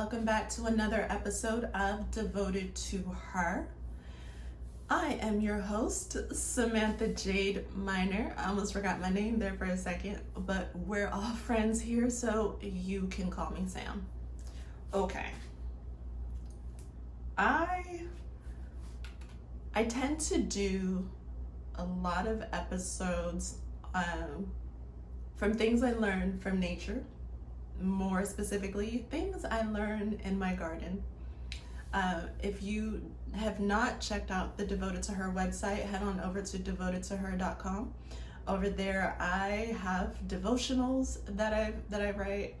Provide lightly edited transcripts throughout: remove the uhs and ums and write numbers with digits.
welcome back to another episode of Devoted to Her. I am your host, Samantha Jade Minor. I almost forgot my name there for a second, but we're all friends here, so you can call me Sam. Okay. I tend to do a lot of episodes from things I learned from nature, more specifically things I learned in my garden. If you have not checked out the Devoted to Her website, head on over to devotedtoher.com. Over there I have devotionals that I write.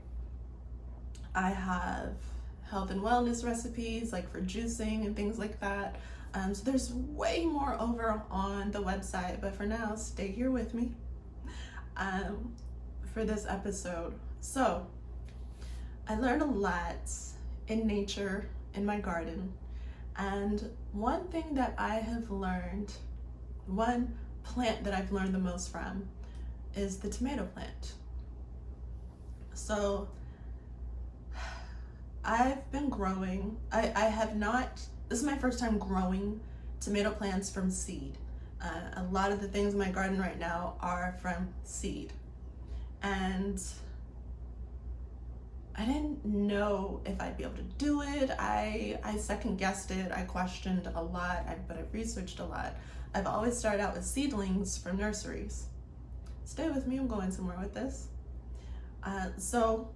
I have health and wellness recipes like for juicing and things like that. So there's way more over on the website, but for now, stay here with me for this episode. So I learned a lot in nature, in my garden, and one thing that I have learned, one plant that I've learned the most from is the tomato plant. So I've been growing, I have not, this is my first time growing tomato plants from seed. A lot of the things in my garden right now are from seed. And I didn't know if I'd be able to do it. I second guessed it. I questioned a lot, but I've researched a lot. I've always started out with seedlings from nurseries. Stay with me, I'm going somewhere with this. So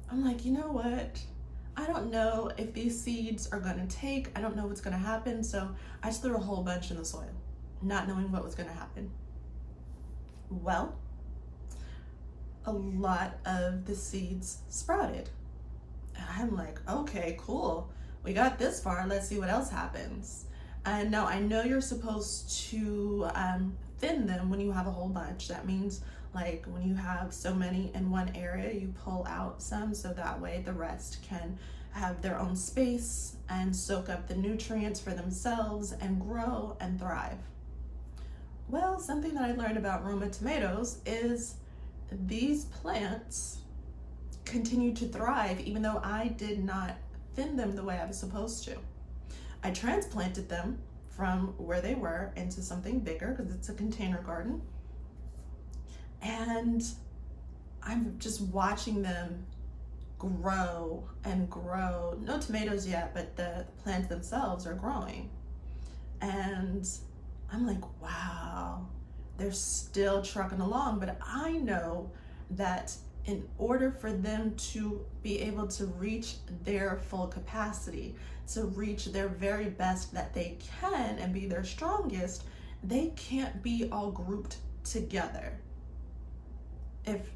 I'm like, you know what? I don't know if these seeds are gonna take. I don't know what's gonna happen. So I just threw a whole bunch in the soil, not knowing what was gonna happen. Well, a lot of the seeds sprouted. And I'm like, okay, cool. We got this far. Let's see what else happens. And now I know you're supposed to thin them when you have a whole bunch. That means like when you have so many in one area, you pull out some so that way the rest can have their own space and soak up the nutrients for themselves and grow and thrive. Well, something that I learned about Roma tomatoes is these plants continue to thrive even though I did not thin them the way I was supposed to. I transplanted them from where they were into something bigger because it's a container garden. And I'm just watching them grow and grow. No tomatoes yet, but the plants themselves are growing. And I'm like, wow, they're still trucking along. But I know that in order for them to be able to reach their full capacity, to reach their very best that they can and be their strongest, they can't be all grouped together. If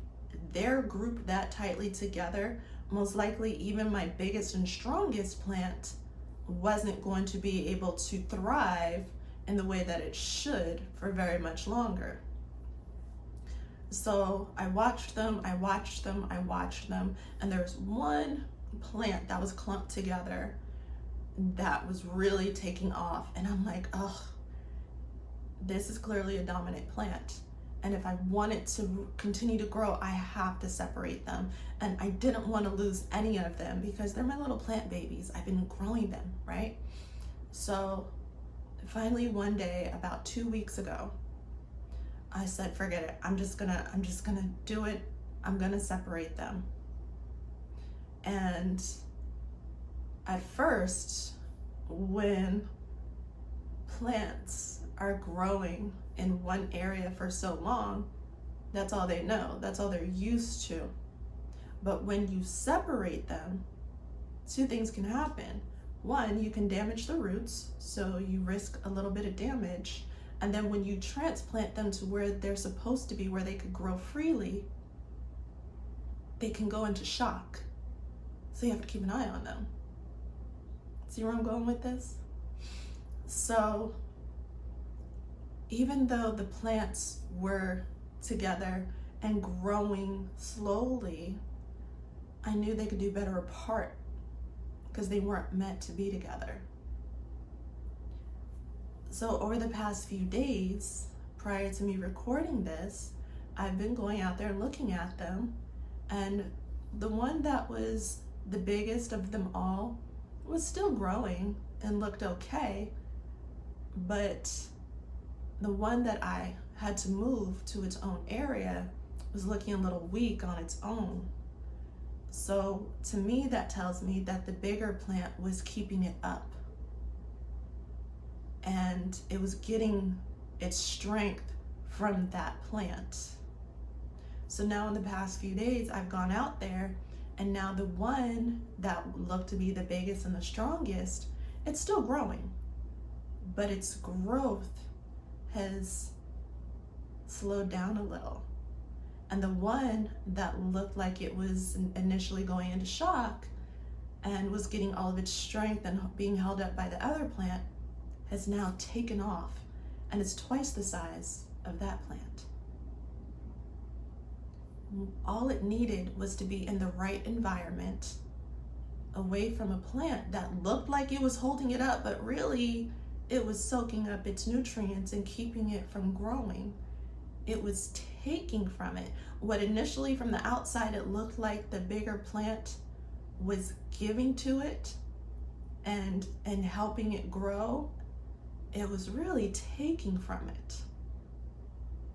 they're grouped that tightly together, most likely even my biggest and strongest plant wasn't going to be able to thrive in the way that it should for very much longer. So I watched them, and there's one plant that was clumped together that was really taking off. And I'm like, oh, this is clearly a dominant plant. And if I want it to continue to grow, I have to separate them. And I didn't want to lose any of them because they're my little plant babies. I've been growing them, right? So finally one day, about 2 weeks ago, I said, forget it. I'm just gonna do it. I'm gonna separate them. And at first, when plants are growing in one area for so long, that's all they know. That's all they're used to. But when you separate them, two things can happen. One, you can damage the roots, so you risk a little bit of damage. And then when you transplant them to where they're supposed to be, where they could grow freely, they can go into shock. So you have to keep an eye on them. See where I'm going with this? So even though the plants were together and growing slowly, I knew they could do better apart because they weren't meant to be together. So over the past few days, prior to me recording this, I've been going out there and looking at them, and the one that was the biggest of them all, was still growing and looked okay, but the one that I had to move to its own area was looking a little weak on its own. So to me, that tells me that the bigger plant was keeping it up, and it was getting its strength from that plant. So now in the past few days, I've gone out there, and now the one that looked to be the biggest and the strongest, it's still growing, but its growth has slowed down a little. And the one that looked like it was initially going into shock and was getting all of its strength and being held up by the other plant has now taken off, and it's twice the size of that plant. All it needed was to be in the right environment, away from a plant that looked like it was holding it up, but really it was soaking up its nutrients and keeping it from growing. It was taking from it. What initially from the outside it looked like the bigger plant was giving to it and helping it grow, it was really taking from it.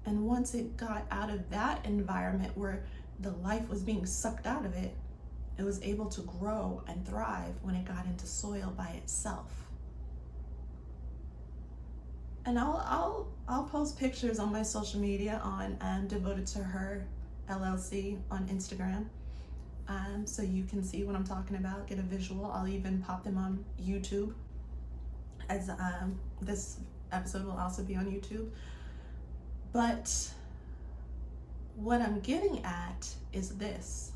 And once it got out of that environment where the life was being sucked out of it, it was able to grow and thrive when it got into soil by itself. And I'll post pictures on my social media on Devoted to Her LLC on Instagram, so you can see what I'm talking about, get a visual. I'll even pop them on YouTube, as this episode will also be on YouTube. But what I'm getting at is this.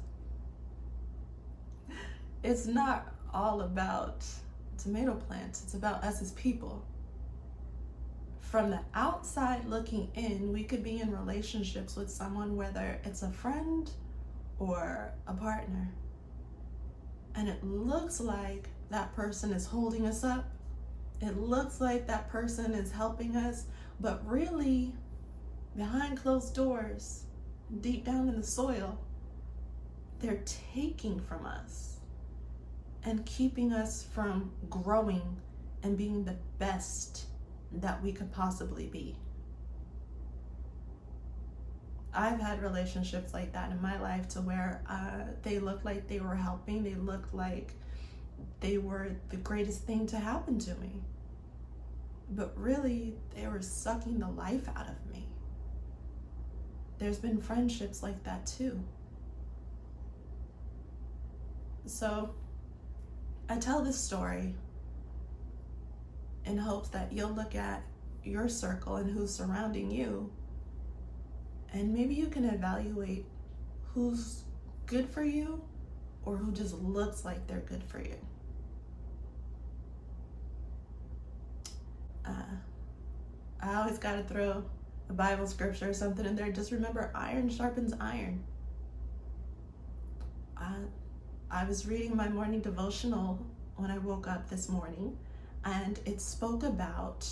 It's not all about tomato plants, it's about us as people. From the outside looking in, we could be in relationships with someone, whether it's a friend or a partner, and it looks like that person is holding us up. It looks like that person is helping us, but really, behind closed doors, deep down in the soil, they're taking from us and keeping us from growing and being the best that we could possibly be. I've had relationships like that in my life, to where they looked like they were helping, they looked like they were the greatest thing to happen to me, but really they were sucking the life out of me. There's been friendships like that too. So I tell this story in hopes that you'll look at your circle and who's surrounding you, and maybe you can evaluate who's good for you or who just looks like they're good for you. I always gotta throw a Bible scripture or something in there. Just remember, iron sharpens iron. I was reading my morning devotional when I woke up this morning, and it spoke about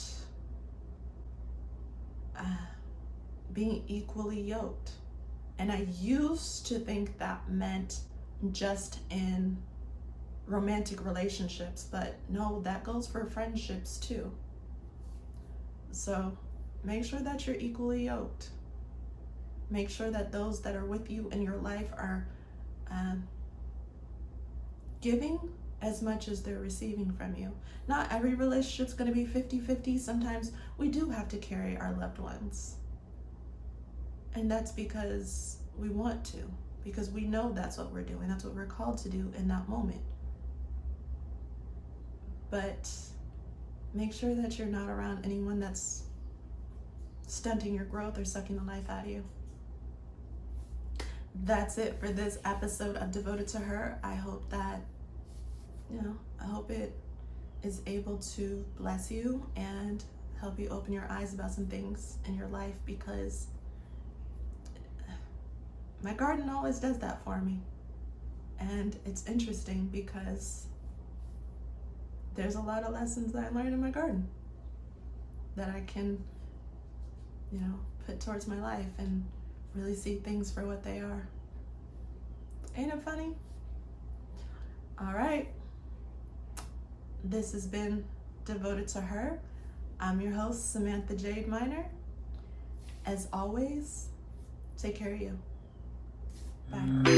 being equally yoked. And I used to think that meant just in romantic relationships, but no, that goes for friendships too. So make sure that you're equally yoked. Make sure that those that are with you in your life are giving as much as they're receiving from you. Not every relationship's going to be 50-50. Sometimes we do have to carry our loved ones. And that's because we want to, because we know that's what we're doing. That's what we're called to do in that moment. But make sure that you're not around anyone that's stunting your growth or sucking the life out of you. That's it for this episode of Devoted to Her. I hope that, I hope it is able to bless you and help you open your eyes about some things in your life, because my garden always does that for me. And it's interesting because there's a lot of lessons that I learned in my garden that I can, put towards my life and really see things for what they are. Ain't it funny? All right. This has been Devoted to Her. I'm your host, Samantha Jade Minor. As always, take care of you. Bye.